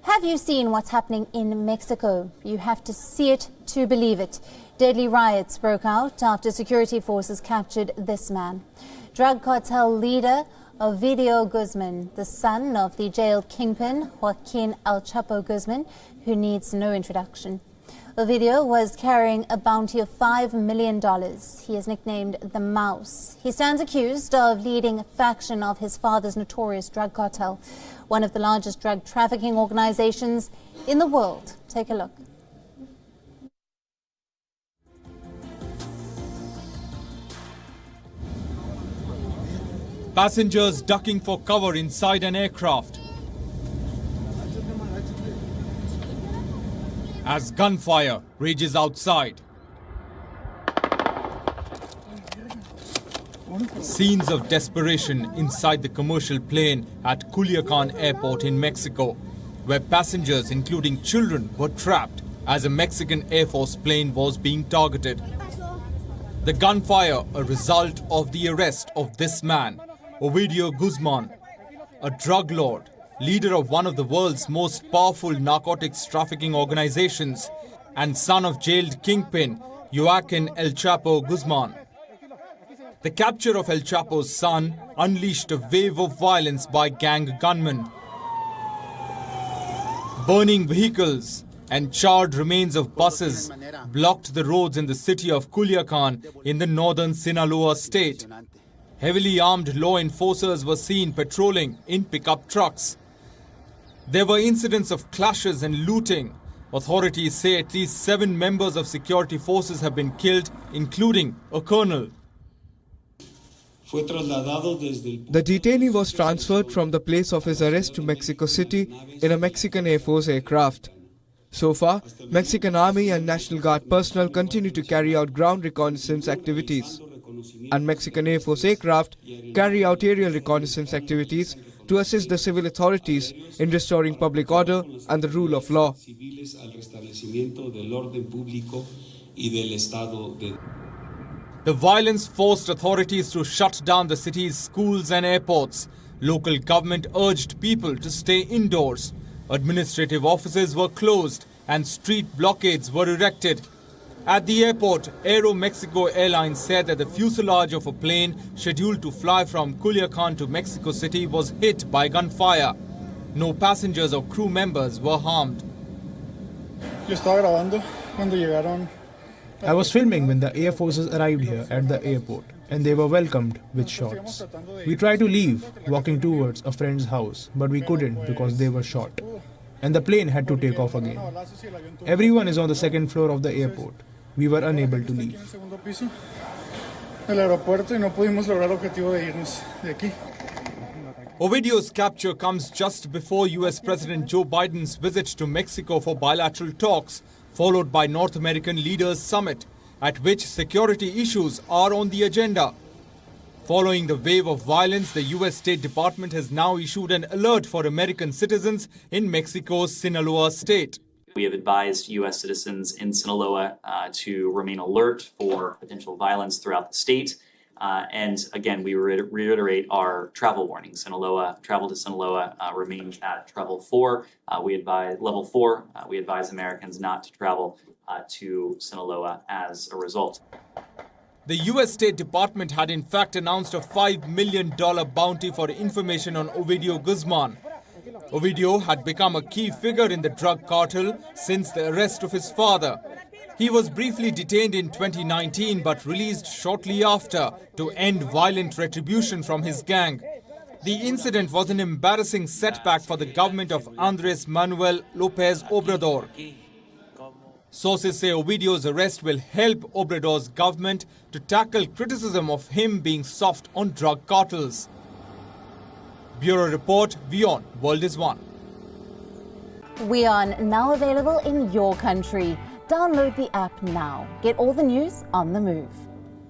Have you seen what's happening in Mexico? You have to see it to believe it. Deadly riots broke out after security forces captured this man. Drug cartel leader Ovidio Guzman, the son of the jailed kingpin Joaquin El Chapo Guzman, who needs no introduction. Ovidio was carrying a bounty of $5 million. He is nicknamed the Mouse. He stands accused of leading a faction of his father's notorious drug cartel, one of the largest drug trafficking organizations in the world. Take a look. Passengers ducking for cover inside an aircraft as gunfire rages outside. Scenes of desperation inside the commercial plane at Culiacan Airport in Mexico, where passengers, including children, were trapped as a Mexican Air Force plane was being targeted. The gunfire, a result of the arrest of this man, Ovidio Guzman, a drug lord, leader of one of the world's most powerful narcotics trafficking organizations, and son of jailed kingpin Joaquin El Chapo Guzman. The capture of El Chapo's son unleashed a wave of violence by gang gunmen. Burning vehicles and charred remains of buses blocked the roads in the city of Culiacan in the northern Sinaloa state. Heavily armed law enforcers were seen patrolling in pickup trucks. There were incidents of clashes and looting. Authorities say at least 7 members of security forces have been killed, including a colonel. The detainee was transferred from the place of his arrest to Mexico City in a Mexican Air Force aircraft. So far, Mexican Army and National Guard personnel continue to carry out ground reconnaissance activities, and Mexican Air Force aircraft carry out aerial reconnaissance activities to assist the civil authorities in restoring public order and the rule of law. The violence forced authorities to shut down the city's schools and airports. Local government urged people to stay indoors. Administrative offices were closed and street blockades were erected. At the airport, Aero Mexico Airlines said that the fuselage of a plane scheduled to fly from Culiacan to Mexico City was hit by gunfire. No passengers or crew members were harmed. I was filming when the Air Forces arrived here at the airport, and they were welcomed with shots. We tried to leave, walking towards a friend's house, but we couldn't because they were shot. And the plane had to take off again. Everyone is on the second floor of the airport. We were unable to leave. Ovidio's capture comes just before US President Joe Biden's visit to Mexico for bilateral talks, followed by North American Leaders Summit, at which security issues are on the agenda. Following the wave of violence, the US State Department has now issued an alert for American citizens in Mexico's Sinaloa state. We have advised U.S. citizens in Sinaloa to remain alert for potential violence throughout the state. And again, we reiterate our travel warnings. Travel to Sinaloa remains at level 4. We advise Americans not to travel to Sinaloa as a result. The U.S. State Department had in fact announced a $5 million bounty for information on Ovidio Guzman. Ovidio had become a key figure in the drug cartel since the arrest of his father. He was briefly detained in 2019 but released shortly after to end violent retribution from his gang. The incident was an embarrassing setback for the government of Andrés Manuel López Obrador. Sources say Ovidio's arrest will help Obrador's government to tackle criticism of him being soft on drug cartels. Bureau Report, WION World is One. WION now available in your country. Download the app now. Get all the news on the move.